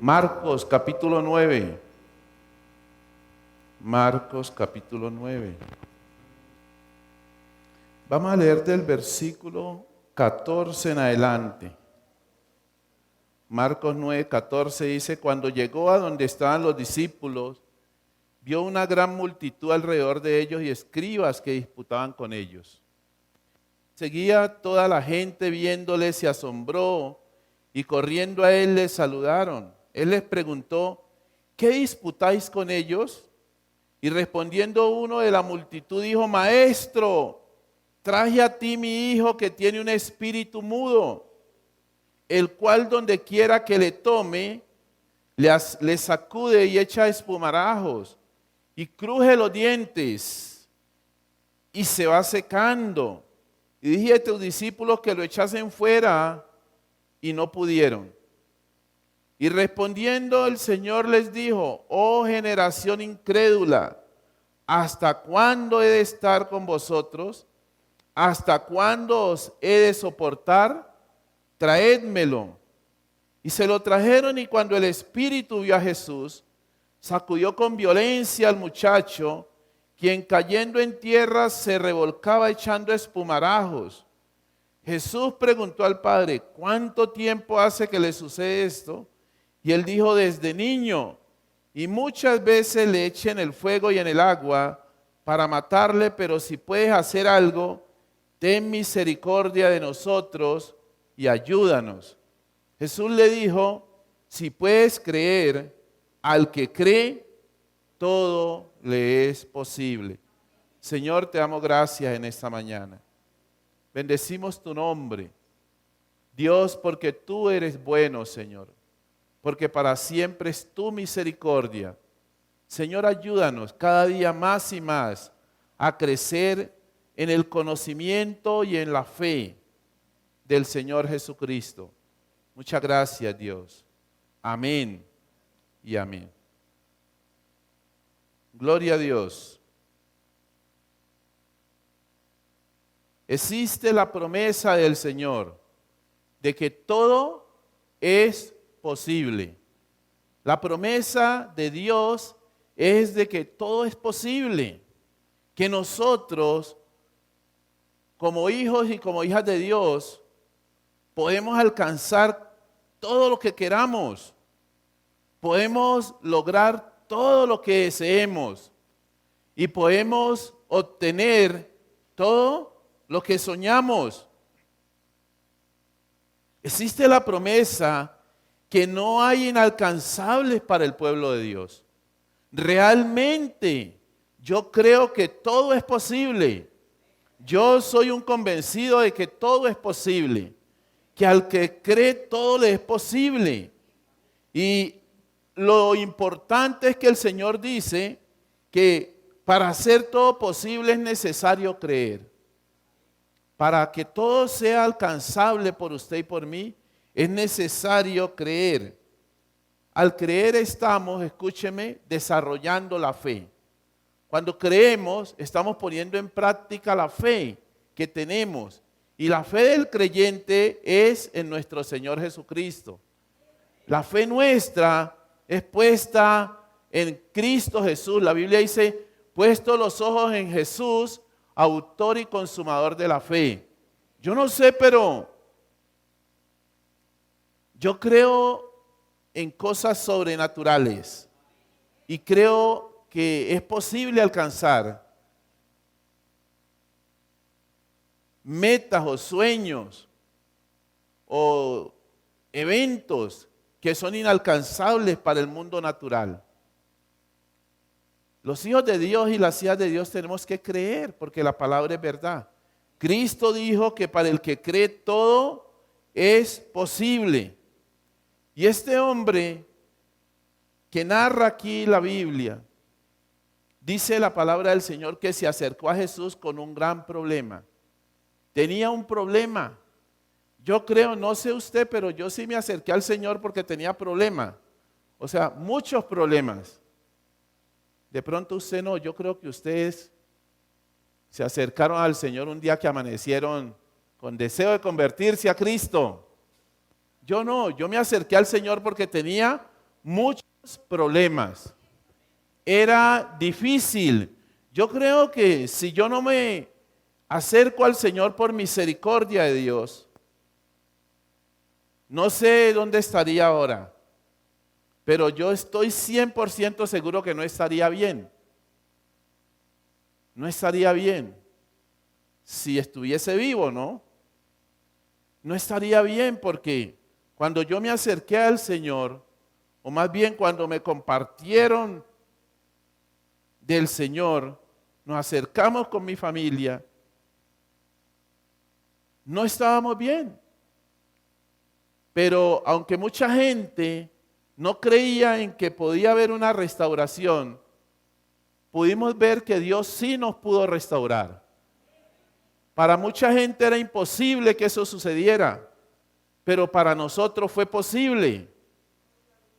Marcos capítulo 9. Marcos capítulo 9. Vamos a leer del versículo 14 en adelante. Marcos 9, 14 dice: cuando llegó a donde estaban los discípulos, vio una gran multitud alrededor de ellos y escribas que disputaban con ellos. Seguía toda la gente viéndoles, se asombró y corriendo a él les saludaron. Él les preguntó: ¿qué disputáis con ellos? Y respondiendo uno de la multitud dijo: Maestro, traje a ti mi hijo que tiene un espíritu mudo, el cual donde quiera que le tome, le sacude y echa espumarajos y cruje los dientes y se va secando. Y dije a tus discípulos que lo echasen fuera y no pudieron. Y respondiendo el Señor les dijo: oh generación incrédula, ¿hasta cuándo he de estar con vosotros? ¿Hasta cuándo os he de soportar? Traédmelo. Y se lo trajeron, y cuando el espíritu vio a Jesús, sacudió con violencia al muchacho, quien cayendo en tierra se revolcaba echando espumarajos. Jesús preguntó al padre: ¿cuánto tiempo hace que le sucede esto? Y él dijo: desde niño, y muchas veces le eché en el fuego y en el agua para matarle, pero si puedes hacer algo, ten misericordia de nosotros y ayúdanos. Jesús le dijo: si puedes creer, al que cree, todo le es posible. Señor, te damos gracias en esta mañana. Bendecimos tu nombre, Dios, porque tú eres bueno, Señor, porque para siempre es tu misericordia. Señor, ayúdanos cada día más y más a crecer en el conocimiento y en la fe del Señor Jesucristo. Muchas gracias, Dios. Amén y amén. Gloria a Dios. Existe la promesa del Señor de que todo es posible. La promesa de Dios es de que todo es posible, que nosotros, como hijos y como hijas de Dios, podemos alcanzar todo lo que queramos, podemos lograr todo lo que deseemos y podemos obtener todo lo que soñamos. Existe la promesa que no hay inalcanzables para el pueblo de Dios. Realmente, yo creo que todo es posible. Yo soy un convencido de que todo es posible, que al que cree todo le es posible. Y lo importante es que el Señor dice que para hacer todo posible es necesario creer. Para que todo sea alcanzable por usted y por mí, es necesario creer. Al creer estamos, escúcheme, desarrollando la fe. Cuando creemos, estamos poniendo en práctica la fe que tenemos. Y la fe del creyente es en nuestro Señor Jesucristo. La fe nuestra es puesta en Cristo Jesús. La Biblia dice: puesto los ojos en Jesús, autor y consumador de la fe. Yo no sé, pero yo creo en cosas sobrenaturales y creo que es posible alcanzar metas o sueños o eventos que son inalcanzables para el mundo natural. Los hijos de Dios y las hijas de Dios tenemos que creer, porque la palabra es verdad. Cristo dijo que para el que cree todo es posible. Y este hombre que narra aquí la Biblia, dice la palabra del Señor que se acercó a Jesús con un gran problema. Tenía un problema. Yo creo, no sé usted, pero yo sí me acerqué al Señor porque tenía problema. O sea, muchos problemas. De pronto usted no, yo creo que ustedes se acercaron al Señor un día que amanecieron con deseo de convertirse a Cristo. Yo no, yo me acerqué al Señor porque tenía muchos problemas. Era difícil. Yo creo que si yo no me acerco al Señor por misericordia de Dios, no sé dónde estaría ahora, pero yo estoy 100% seguro que no estaría bien. No estaría bien si estuviese vivo, ¿no? No estaría bien porque cuando yo me acerqué al Señor, o más bien cuando me compartieron del Señor, nos acercamos con mi familia, no estábamos bien. Pero aunque mucha gente no creía en que podía haber una restauración, pudimos ver que Dios sí nos pudo restaurar. Para mucha gente era imposible que eso sucediera, pero para nosotros fue posible.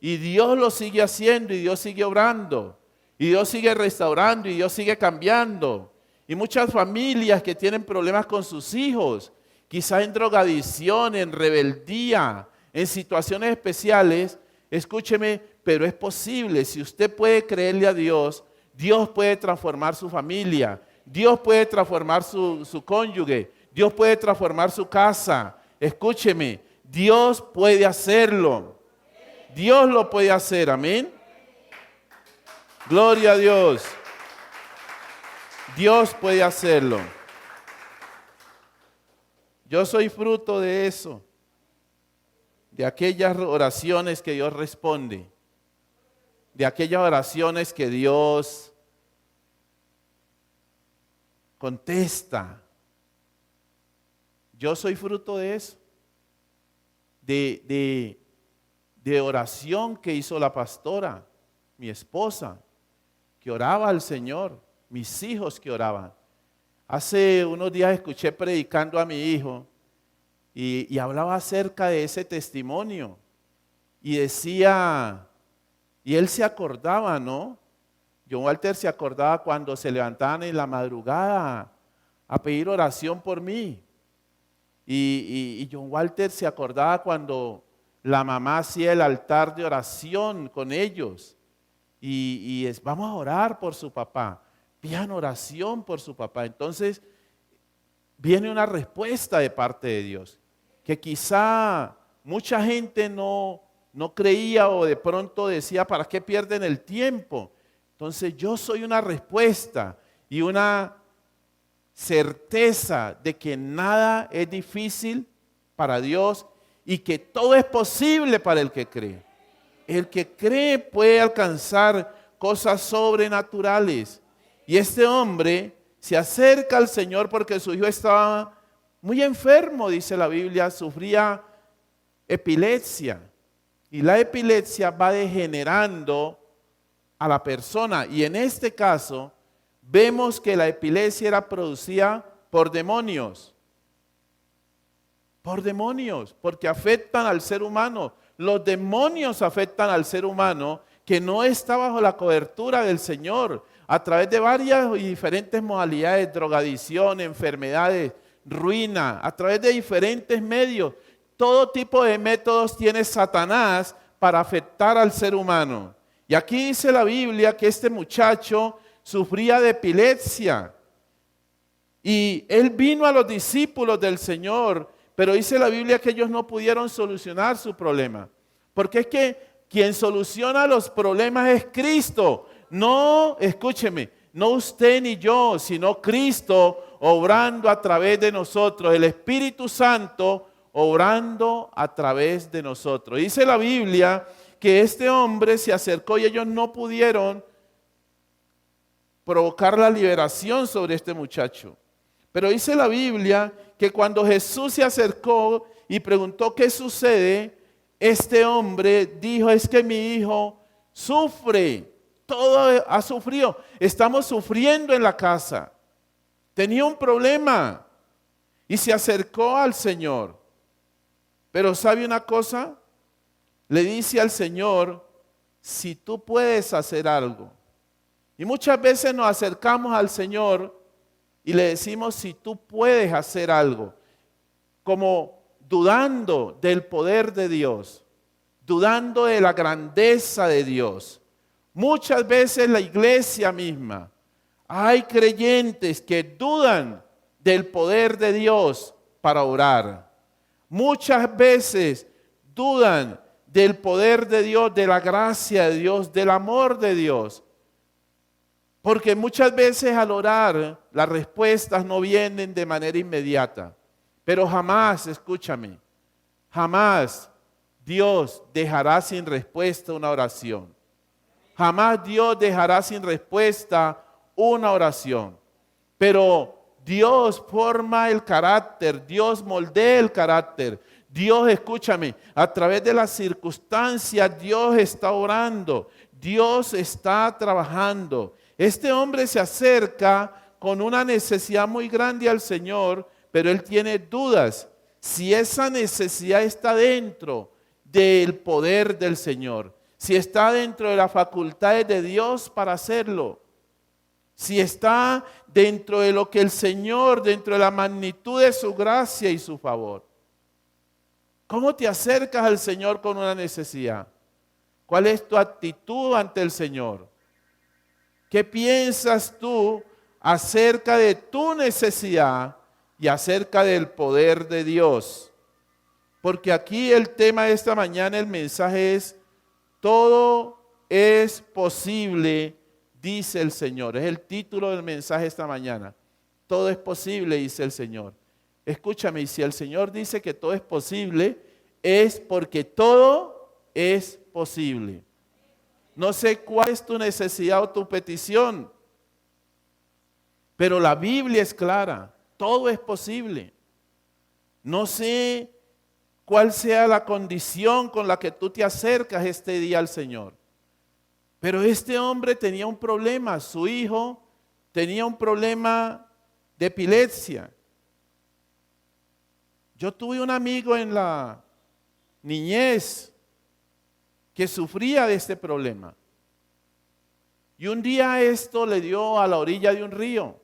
Y Dios lo sigue haciendo y Dios sigue obrando. Y Dios sigue restaurando y Dios sigue cambiando. Y muchas familias que tienen problemas con sus hijos, quizás en drogadicción, en rebeldía, en situaciones especiales, escúcheme, pero es posible. Si usted puede creerle a Dios, Dios puede transformar su familia, Dios puede transformar su cónyuge, Dios puede transformar su casa. Escúcheme, Dios puede hacerlo. Dios lo puede hacer, amén. Gloria a Dios. Dios puede hacerlo. Yo soy fruto de eso, de aquellas oraciones que Dios responde, de aquellas oraciones que Dios contesta. Yo soy fruto de eso, de oración que hizo la pastora, mi esposa, que oraba al Señor, mis hijos que oraban. Hace unos días escuché predicando a mi hijo y hablaba acerca de ese testimonio y decía, y él se acordaba, ¿no? John Walter se acordaba cuando se levantaban en la madrugada a pedir oración por mí. Y John Walter se acordaba cuando la mamá hacía el altar de oración con ellos. Vamos a orar por su papá. Pidan oración por su papá. Entonces viene una respuesta de parte de Dios, que quizá mucha gente no creía o de pronto decía, ¿para qué pierden el tiempo? Entonces yo soy una respuesta y una certeza de que nada es difícil para Dios y que todo es posible para el que cree. El que cree puede alcanzar cosas sobrenaturales. Y este hombre se acerca al Señor porque su hijo estaba muy enfermo, dice la Biblia, sufría epilepsia. Y la epilepsia va degenerando a la persona. Y en este caso, vemos que la epilepsia era producida por demonios. Por demonios, porque afectan al ser humano. Los demonios afectan al ser humano que no está bajo la cobertura del Señor, a través de varias y diferentes modalidades, drogadicción, enfermedades, ruina, a través de diferentes medios. Todo tipo de métodos tiene Satanás para afectar al ser humano. Y aquí dice la Biblia que este muchacho sufría de epilepsia. Y él vino a los discípulos del Señor, pero dice la Biblia que ellos no pudieron solucionar su problema. Porque es que quien soluciona los problemas es Cristo. No, escúcheme, no usted ni yo, sino Cristo obrando a través de nosotros, el Espíritu Santo obrando a través de nosotros. Dice la Biblia que este hombre se acercó y ellos no pudieron provocar la liberación sobre este muchacho. Pero dice la Biblia que cuando Jesús se acercó y preguntó qué sucede, este hombre dijo, es que mi hijo sufre, todo ha sufrido, estamos sufriendo en la casa. Tenía un problema y se acercó al Señor. Pero ¿sabe una cosa? Le dice al Señor, si tú puedes hacer algo. Y muchas veces nos acercamos al Señor y le decimos, si tú puedes hacer algo, como dudando del poder de Dios. dudando de la grandeza de Dios. Muchas veces la iglesia misma, hay creyentes que dudan del poder de Dios para orar. Muchas veces dudan del poder de Dios, de la gracia de Dios, del amor de Dios. Porque muchas veces al orar las respuestas no vienen de manera inmediata. Pero jamás, escúchame, jamás Dios dejará sin respuesta una oración. Jamás Dios dejará sin respuesta una oración. Pero Dios forma el carácter, Dios moldea el carácter. Dios, escúchame, a través de las circunstancias Dios está orando, Dios está trabajando. Este hombre se acerca con una necesidad muy grande al Señor, pero él tiene dudas si esa necesidad está dentro del poder del Señor, si está dentro de las facultades de Dios para hacerlo, si está dentro de lo que el Señor, dentro de la magnitud de su gracia y su favor. ¿Cómo te acercas al Señor con una necesidad? ¿Cuál es tu actitud ante el Señor? ¿Qué piensas tú acerca de tu necesidad y acerca del poder de Dios? Porque aquí el tema de esta mañana, el mensaje es: todo es posible, dice el Señor. Es el título del mensaje esta mañana. Todo es posible, dice el Señor. Escúchame, y si el Señor dice que todo es posible, es porque todo es posible. No sé cuál es tu necesidad o tu petición, pero la Biblia es clara. Todo es posible. No sé cuál sea la condición con la que tú te acercas este día al Señor. Pero este hombre tenía un problema, su hijo tenía un problema de epilepsia. Yo tuve un amigo en la niñez que sufría de este problema. Y un día esto le dio a la orilla de un río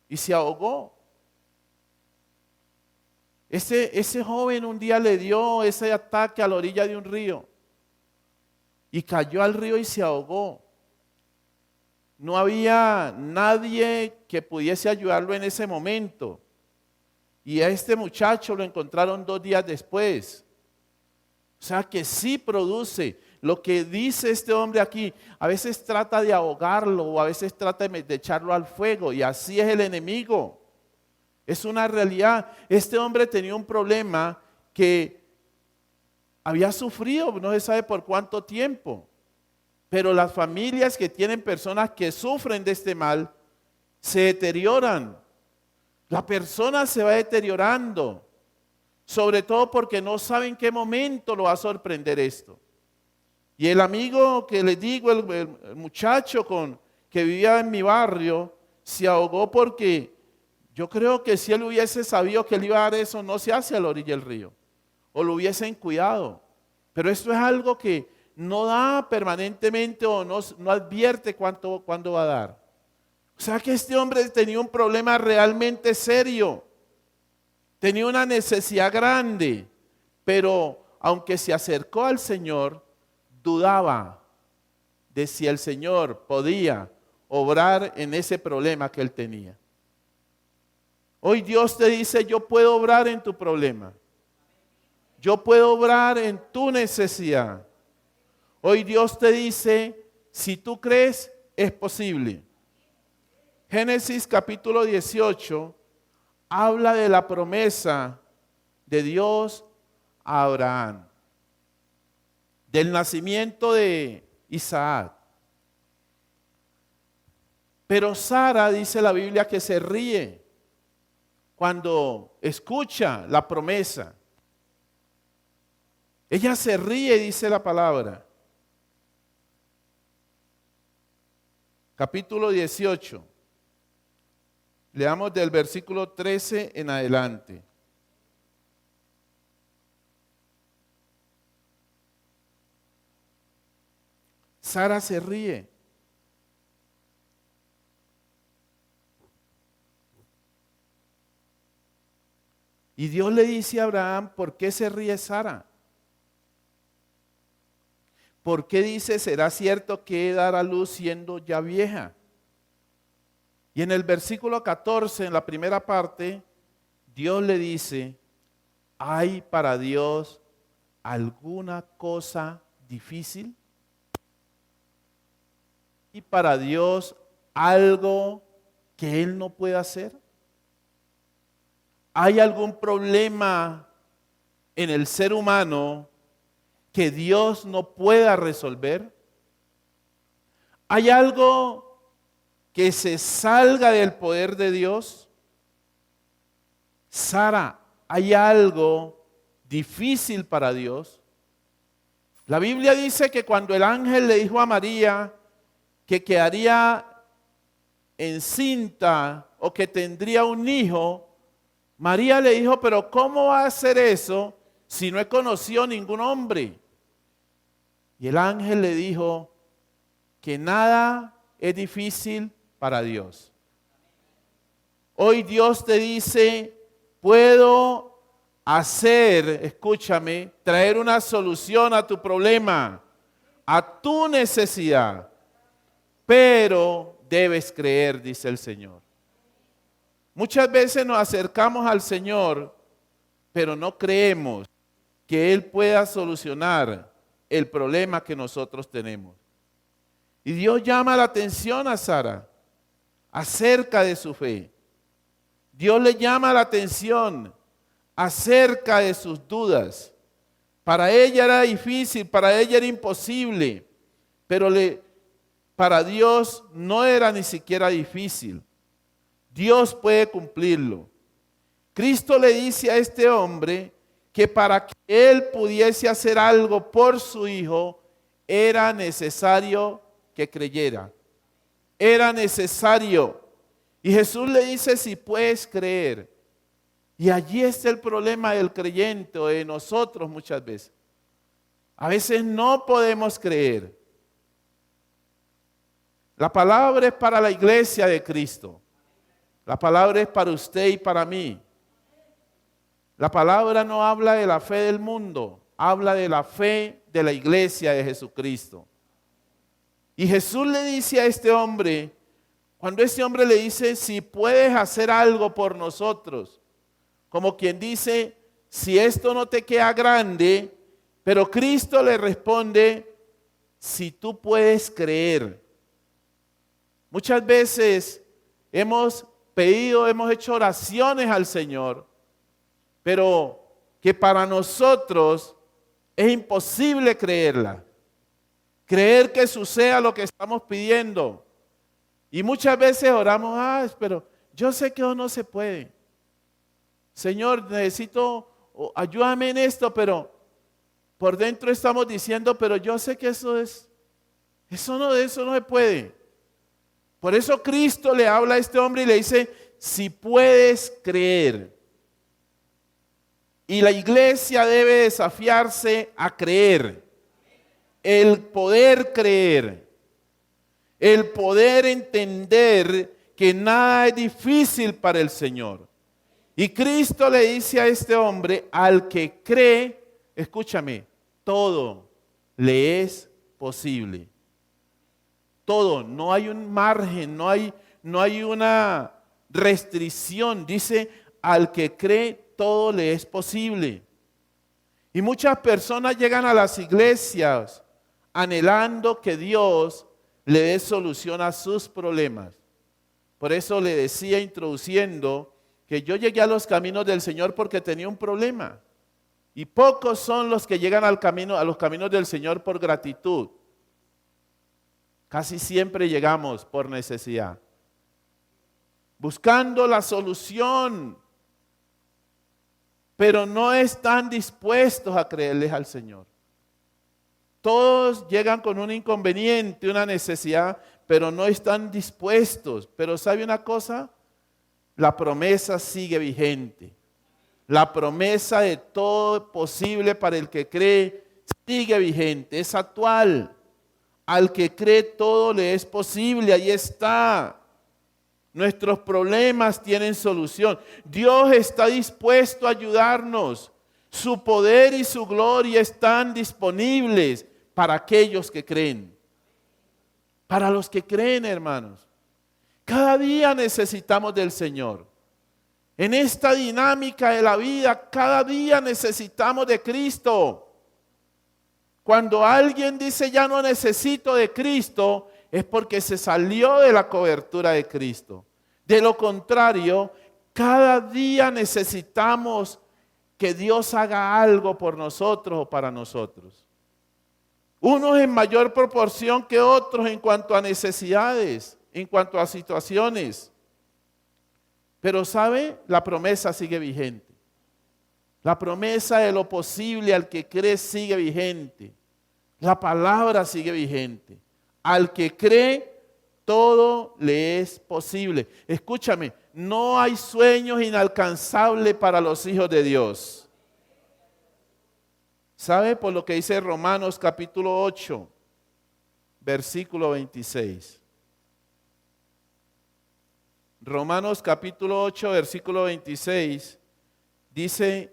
y se ahogó. Ese joven un día le dio ese ataque a la orilla de un río y cayó al río y se ahogó. No había nadie que pudiese ayudarlo en ese momento. Y a este muchacho lo encontraron 2 días después. O sea que sí produce. Lo que dice este hombre aquí, a veces trata de ahogarlo o a veces trata de echarlo al fuego, y así es el enemigo. Es una realidad. Este hombre tenía un problema que había sufrido, no se sabe por cuánto tiempo. Pero las familias que tienen personas que sufren de este mal se deterioran. La persona se va deteriorando, sobre todo porque no sabe en qué momento lo va a sorprender esto. Y el amigo que les digo, el muchacho que vivía en mi barrio, se ahogó porque yo creo que si él hubiese sabido que él iba a dar eso, no se hace a la orilla del río, o lo hubiesen cuidado. Pero esto es algo que no da permanentemente o no advierte cuándo va a dar. O sea que este hombre tenía un problema realmente serio, tenía una necesidad grande, pero aunque se acercó al Señor, dudaba de si el Señor podía obrar en ese problema que él tenía. Hoy Dios te dice: yo puedo obrar en tu problema, yo puedo obrar en tu necesidad. Hoy Dios te dice: si tú crees, es posible. Génesis capítulo 18 habla de la promesa de Dios a Abraham, del nacimiento de Isaac. Pero Sara, dice la Biblia, que se ríe cuando escucha la promesa. Ella se ríe, dice la palabra. Capítulo 18. Leamos del versículo 13 en adelante. Sara se ríe. Y Dios le dice a Abraham: ¿por qué se ríe Sara? ¿por qué dice, será cierto que dará a luz siendo ya vieja? Y en el versículo 14, en la primera parte, Dios le dice, ¿hay para Dios alguna cosa difícil? ¿Y para Dios algo que Él no pueda hacer? ¿Hay algún problema en el ser humano que Dios no pueda resolver? ¿Hay algo que se salga del poder de Dios? Sara, ¿hay algo difícil para Dios? La Biblia dice que cuando el ángel le dijo a María que quedaría encinta o que tendría un hijo, María le dijo, pero ¿cómo va a hacer eso si no he conocido ningún hombre? Y el ángel le dijo que nada es difícil para Dios. Hoy Dios te dice, puedo hacer, escúchame, traer una solución a tu problema, a tu necesidad, pero debes creer, dice el Señor. Muchas veces nos acercamos al Señor, pero no creemos que Él pueda solucionar el problema que nosotros tenemos. Y Dios llama la atención a Sara acerca de su fe. Dios le llama la atención acerca de sus dudas. Para ella era difícil, para ella era imposible, pero para Dios no era ni siquiera difícil. Dios puede cumplirlo. Cristo le dice a este hombre que para que él pudiese hacer algo por su hijo, era necesario que creyera. Era necesario. Y Jesús le dice, si puedes creer. Y allí está el problema del creyente o de nosotros muchas veces. A veces no podemos creer. La palabra es para la iglesia de Cristo. La palabra es para usted y para mí. La palabra no habla de la fe del mundo, habla de la fe de la iglesia de Jesucristo. Y Jesús le dice a este hombre, cuando este hombre le dice, si puedes hacer algo por nosotros, como quien dice, si esto no te queda grande, pero Cristo le responde, si tú puedes creer. Muchas veces hemos pedido, hemos hecho oraciones al Señor, pero que para nosotros es imposible creerla. Creer que suceda lo que estamos pidiendo. Y muchas veces oramos, pero yo sé que eso no se puede. Señor, necesito, ayúdame en esto, pero por dentro estamos diciendo, pero yo sé que eso no se puede. Por eso Cristo le habla a este hombre y le dice, si puedes creer. Y la iglesia debe desafiarse a creer. El poder creer. El poder entender que nada es difícil para el Señor. Y Cristo le dice a este hombre, al que cree, escúchame, todo le es posible. Todo, no hay un margen, no hay una restricción. Dice, al que cree, todo le es posible. Y muchas personas llegan a las iglesias anhelando que Dios le dé solución a sus problemas. Por eso le decía introduciendo que yo llegué a los caminos del Señor porque tenía un problema. Y pocos son los que llegan a los caminos del Señor por gratitud. Casi siempre llegamos por necesidad, buscando la solución, pero no están dispuestos a creerles al Señor. Todos llegan con un inconveniente, una necesidad, pero no están dispuestos. Pero ¿sabe una cosa? La promesa sigue vigente. La promesa de todo posible para el que cree sigue vigente, es actual. Al que cree todo le es posible, ahí está. Nuestros problemas tienen solución. Dios está dispuesto a ayudarnos. Su poder y su gloria están disponibles para aquellos que creen. Para los que creen, hermanos. Cada día necesitamos del Señor. En esta dinámica de la vida, cada día necesitamos de Cristo. Cuando alguien dice ya no necesito de Cristo, es porque se salió de la cobertura de Cristo. De lo contrario, cada día necesitamos que Dios haga algo por nosotros o para nosotros. Unos en mayor proporción que otros en cuanto a necesidades, en cuanto a situaciones. Pero ¿sabe? La promesa sigue vigente. La promesa de lo posible al que cree sigue vigente. La palabra sigue vigente. Al que cree, todo le es posible. Escúchame, no hay sueños inalcanzables para los hijos de Dios. ¿Sabe? Por lo que dice Romanos capítulo 8, versículo 26. Romanos capítulo 8, versículo 26, dice: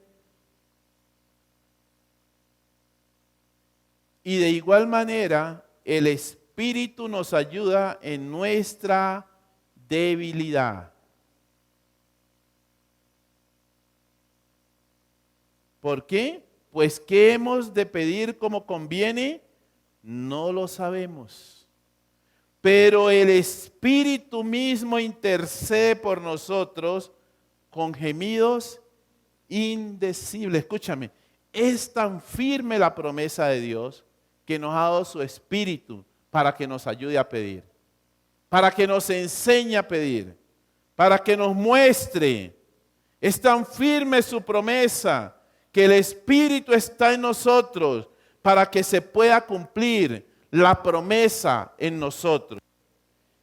y de igual manera el Espíritu nos ayuda en nuestra debilidad. ¿Por qué? Pues ¿qué hemos de pedir como conviene? No lo sabemos. Pero el Espíritu mismo intercede por nosotros con gemidos indecibles. Escúchame, es tan firme la promesa de Dios que nos ha dado su Espíritu para que nos ayude a pedir, para que nos enseñe a pedir, para que nos muestre. Es tan firme su promesa que el Espíritu está en nosotros para que se pueda cumplir la promesa en nosotros.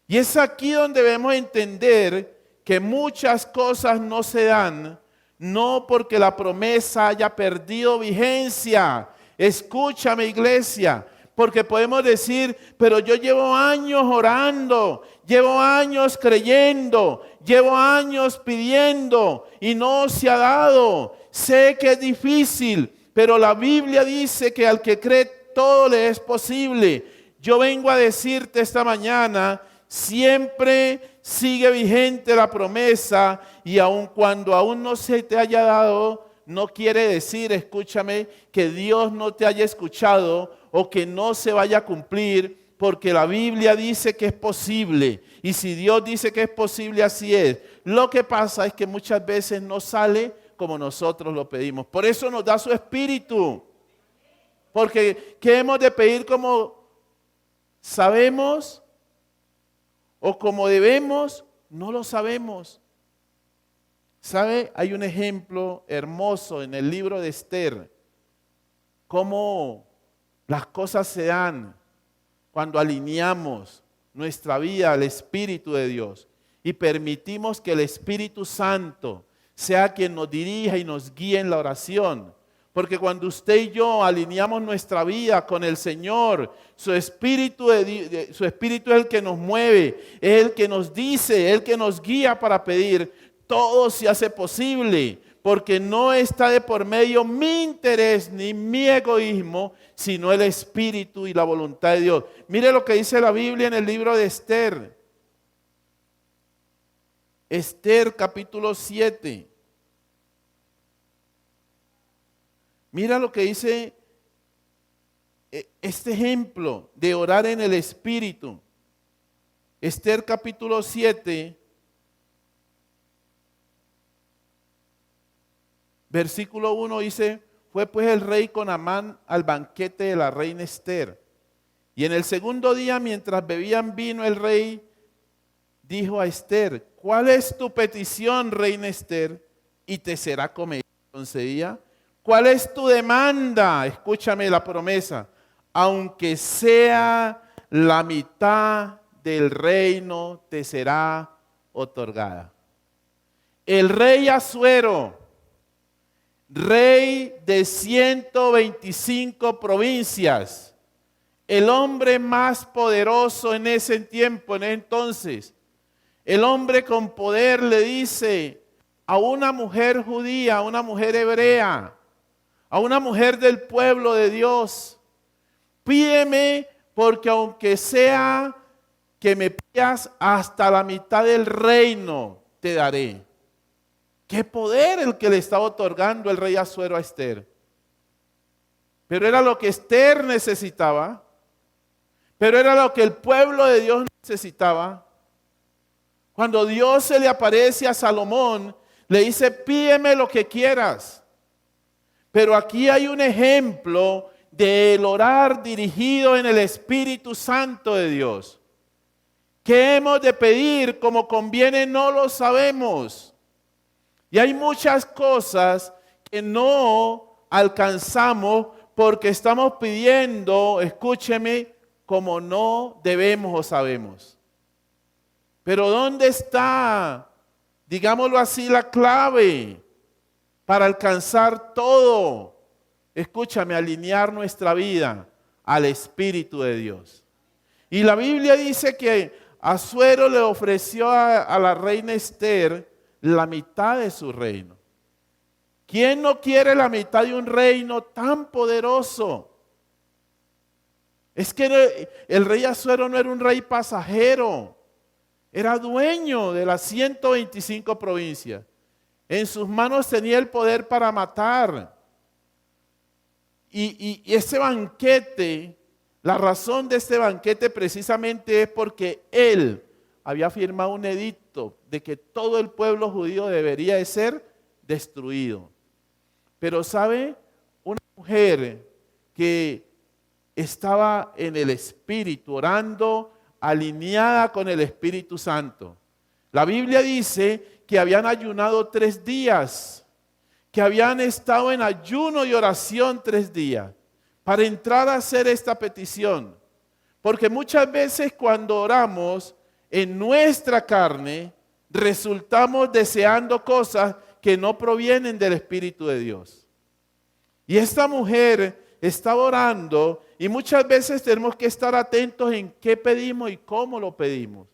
Y es aquí donde debemos entender que muchas cosas no se dan, no porque la promesa haya perdido vigencia. Escúchame, iglesia, porque podemos decir, pero yo llevo años orando, llevo años creyendo, llevo años pidiendo y no se ha dado. Sé que es difícil, pero la Biblia dice que al que cree todo le es posible. Yo vengo a decirte esta mañana, siempre sigue vigente la promesa y aun cuando aún no se te haya dado, no quiere decir, escúchame, que Dios no te haya escuchado o que no se vaya a cumplir, porque la Biblia dice que es posible. Y si Dios dice que es posible, así es. Lo que pasa es que muchas veces no sale como nosotros lo pedimos. Por eso nos da su Espíritu. Porque ¿qué hemos de pedir como sabemos o como debemos? No lo sabemos. ¿Sabe? Hay un ejemplo hermoso en el libro de Esther. Cómo las cosas se dan cuando alineamos nuestra vida al Espíritu de Dios y permitimos que el Espíritu Santo sea quien nos dirija y nos guíe en la oración. Porque cuando usted y yo alineamos nuestra vida con el Señor, su Espíritu es el que nos mueve, es el que nos dice, es el que nos guía para pedir. Todo se hace posible, porque no está de por medio mi interés ni mi egoísmo, sino el Espíritu y la voluntad de Dios. Mire lo que dice la Biblia en el libro de Esther. Esther capítulo 7. Mira lo que dice este ejemplo de orar en el Espíritu. Esther capítulo 7, versículo 1 dice: fue pues el rey con Amán al banquete de la reina Esther. Y en el segundo día, mientras bebían vino, el rey dijo a Esther: ¿cuál es tu petición, reina Esther? Y te será concedida. ¿Cuál es tu demanda? Escúchame la promesa. Aunque sea la mitad del reino, te será otorgada. El rey Asuero, rey de 125 provincias, el hombre más poderoso en ese tiempo, en ese entonces, el hombre con poder le dice a una mujer judía, a una mujer hebrea, a una mujer del pueblo de Dios: Pídeme porque aunque sea que me pidas hasta la mitad del reino, te daré. Qué poder el que le estaba otorgando el rey Asuero a Esther. Pero era lo que Esther necesitaba. Pero era lo que el pueblo de Dios necesitaba. Cuando Dios se le aparece a Salomón, le dice, pídeme lo que quieras. Pero aquí hay un ejemplo del orar dirigido en el Espíritu Santo de Dios. ¿Qué hemos de pedir como conviene? No lo sabemos. Y hay muchas cosas que no alcanzamos porque estamos pidiendo, escúcheme, como no debemos o sabemos. Pero ¿dónde está, digámoslo así, la clave para alcanzar todo? Escúchame, alinear nuestra vida al Espíritu de Dios. Y la Biblia dice que Asuero le ofreció a la reina Esther la mitad de su reino. ¿Quién no quiere la mitad de un reino tan poderoso? Es que el rey Asuero no era un rey pasajero, era dueño de las 125 provincias. En sus manos tenía el poder para matar. Y ese banquete, la razón de este banquete precisamente es porque él había firmado un edicto de que todo el pueblo judío debería de ser destruido. Pero ¿sabe? Una mujer que estaba en el Espíritu, orando, alineada con el Espíritu Santo. La Biblia dice que habían ayunado 3 días, que habían estado en ayuno y oración 3 días, para entrar a hacer esta petición. Porque muchas veces cuando oramos en nuestra carne, resultamos deseando cosas que no provienen del Espíritu de Dios. Y esta mujer estaba orando y muchas veces tenemos que estar atentos en qué pedimos y cómo lo pedimos.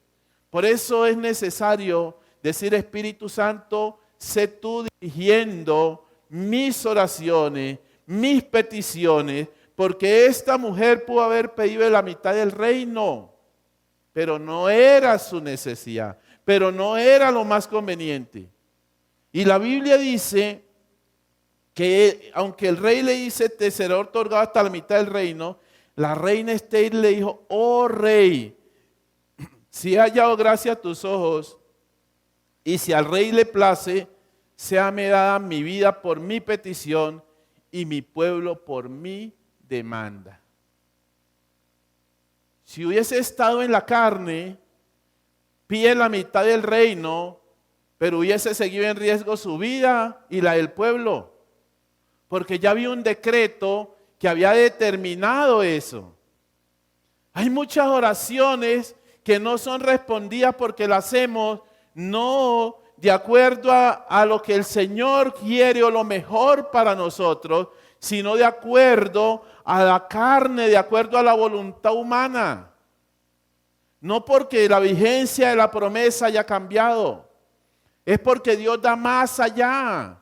Por eso es necesario decir, Espíritu Santo, sé tú dirigiendo mis oraciones, mis peticiones, porque esta mujer pudo haber pedido la mitad del reino, pero no era su necesidad, pero no era lo más conveniente. Y la Biblia dice que aunque el rey le dice, te será otorgado hasta la mitad del reino, la reina Esther le dijo, oh rey, si he hallado gracia a tus ojos, y si al rey le place, séame dada mi vida por mi petición y mi pueblo por mi demanda. Si hubiese estado en la carne, pide la mitad del reino, pero hubiese seguido en riesgo su vida y la del pueblo, porque ya había un decreto que había determinado eso. Hay muchas oraciones que no son respondidas porque las hacemos no de acuerdo a lo que el Señor quiere o lo mejor para nosotros, sino de acuerdo a la carne, de acuerdo a la voluntad humana. No porque la vigencia de la promesa haya cambiado, es porque Dios da más allá.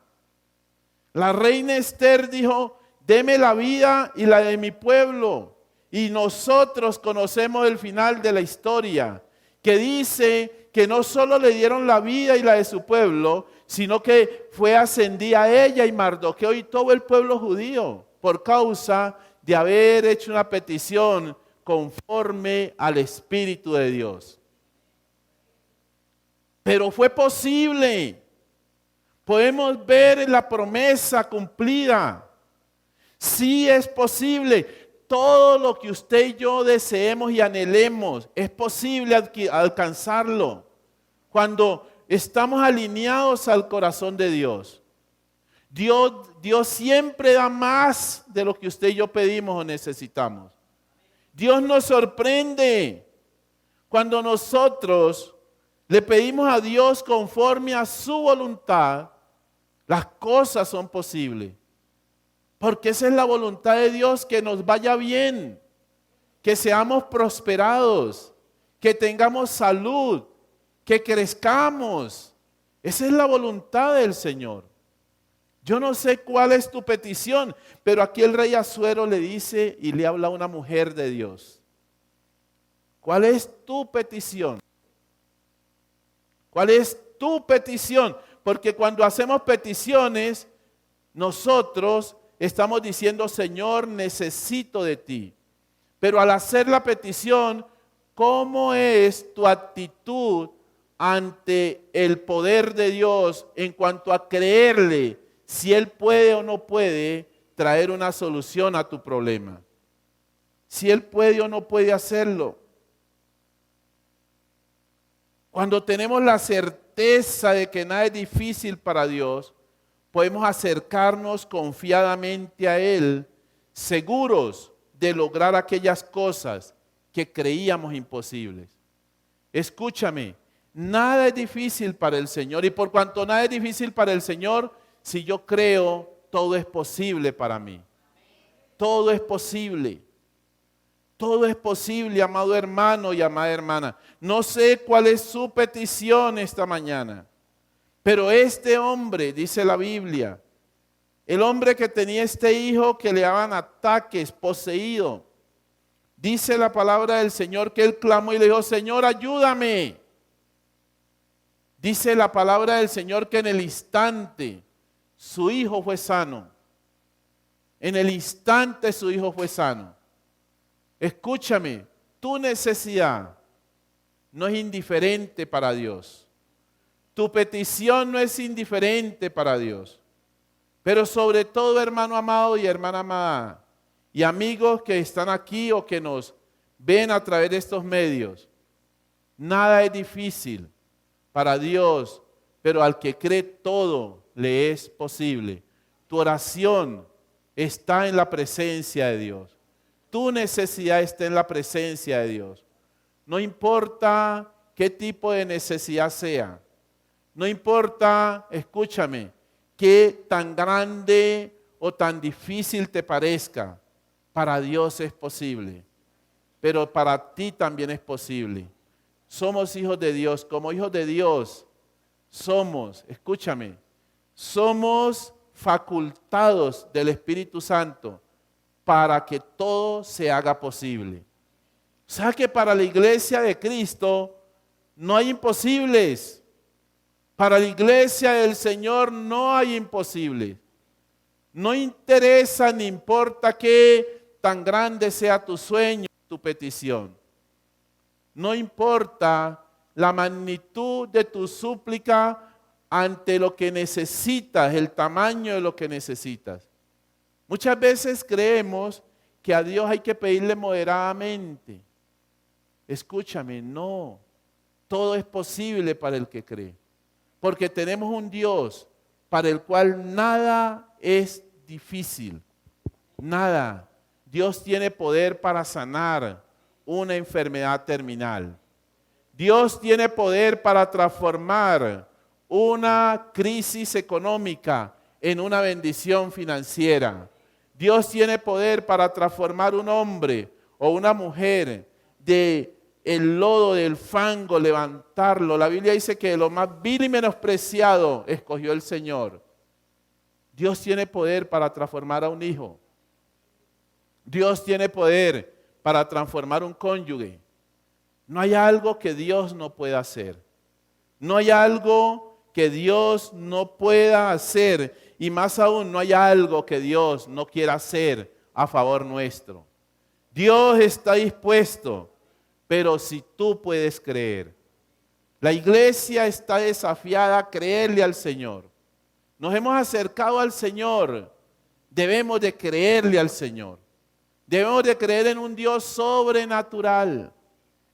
La reina Esther dijo, deme la vida y la de mi pueblo. Y nosotros conocemos el final de la historia, que dice que no solo le dieron la vida y la de su pueblo, sino que fue ascendida a ella y Mardoqueo y todo el pueblo judío, por causa de haber hecho una petición conforme al Espíritu de Dios. Pero fue posible. Podemos ver la promesa cumplida. Sí es posible. Todo lo que usted y yo deseemos y anhelemos, es posible alcanzarlo cuando estamos alineados al corazón de Dios. Dios siempre da más de lo que usted y yo pedimos o necesitamos. Dios nos sorprende cuando nosotros le pedimos a Dios conforme a su voluntad, las cosas son posibles. Porque esa es la voluntad de Dios, que nos vaya bien, que seamos prosperados, que tengamos salud, que crezcamos. Esa es la voluntad del Señor. Yo no sé cuál es tu petición, pero aquí el rey Asuero le dice y le habla a una mujer de Dios. ¿Cuál es tu petición? ¿Cuál es tu petición? Porque cuando hacemos peticiones, nosotros estamos diciendo, Señor, necesito de ti. Pero al hacer la petición, ¿cómo es tu actitud ante el poder de Dios en cuanto a creerle si Él puede o no puede traer una solución a tu problema? Si Él puede o no puede hacerlo. Cuando tenemos la certeza de que nada es difícil para Dios, podemos acercarnos confiadamente a Él, seguros de lograr aquellas cosas que creíamos imposibles. Escúchame, nada es difícil para el Señor, y por cuanto nada es difícil para el Señor, si yo creo, todo es posible para mí. Todo es posible. Todo es posible, amado hermano y amada hermana. No sé cuál es su petición esta mañana, pero este hombre, dice la Biblia, el hombre que tenía este hijo que le daban ataques, poseído, dice la palabra del Señor que él clamó y le dijo, Señor, ayúdame. Dice la palabra del Señor que en el instante su hijo fue sano. En el instante su hijo fue sano. Escúchame, tu necesidad no es indiferente para Dios. Tu petición no es indiferente para Dios. Pero sobre todo, hermano amado y hermana amada, y amigos que están aquí o que nos ven a través de estos medios, nada es difícil para Dios, pero al que cree todo le es posible. Tu oración está en la presencia de Dios. Tu necesidad está en la presencia de Dios. No importa qué tipo de necesidad sea. No importa, escúchame, qué tan grande o tan difícil te parezca. Para Dios es posible. Pero para ti también es posible. Somos hijos de Dios. Como hijos de Dios somos, escúchame, somos facultados del Espíritu Santo para que todo se haga posible. O sea que para la iglesia de Cristo no hay imposibles. Para la iglesia del Señor no hay imposibles. No interesa ni importa qué tan grande sea tu sueño, tu petición. No importa la magnitud de tu súplica ante lo que necesitas, el tamaño de lo que necesitas. Muchas veces creemos que a Dios hay que pedirle moderadamente. Escúchame, no. Todo es posible para el que cree. Porque tenemos un Dios para el cual nada es difícil. Nada. Dios tiene poder para sanar una enfermedad terminal. Dios tiene poder para transformar una crisis económica en una bendición financiera. Dios tiene poder para transformar un hombre o una mujer de el lodo, del fango, levantarlo. La Biblia dice que lo más vil y menospreciado escogió el Señor. Dios tiene poder para transformar a un hijo. Dios tiene poder para transformar un cónyuge. No hay algo que Dios no pueda hacer. No hay algo que Dios no pueda hacer. Y más aún, no hay algo que Dios no quiera hacer a favor nuestro. Dios está dispuesto, pero si tú puedes creer. La iglesia está desafiada a creerle al Señor. Nos hemos acercado al Señor. Debemos de creerle al Señor. Debemos de creer en un Dios sobrenatural,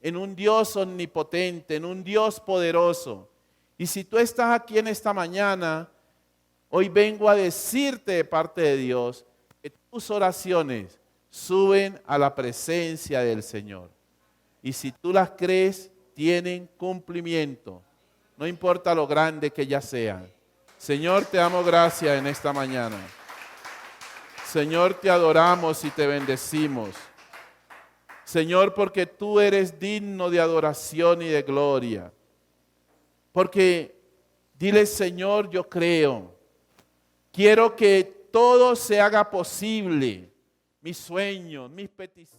en un Dios omnipotente, en un Dios poderoso. Y si tú estás aquí en esta mañana, hoy vengo a decirte de parte de Dios que tus oraciones suben a la presencia del Señor. Y si tú las crees, tienen cumplimiento. No importa lo grande que ellas sean. Señor, te damos gracias en esta mañana. Señor, te adoramos y te bendecimos. Señor, porque tú eres digno de adoración y de gloria. Porque dile, Señor, yo creo Quiero que todo se haga posible. Mis sueños, mis peticiones.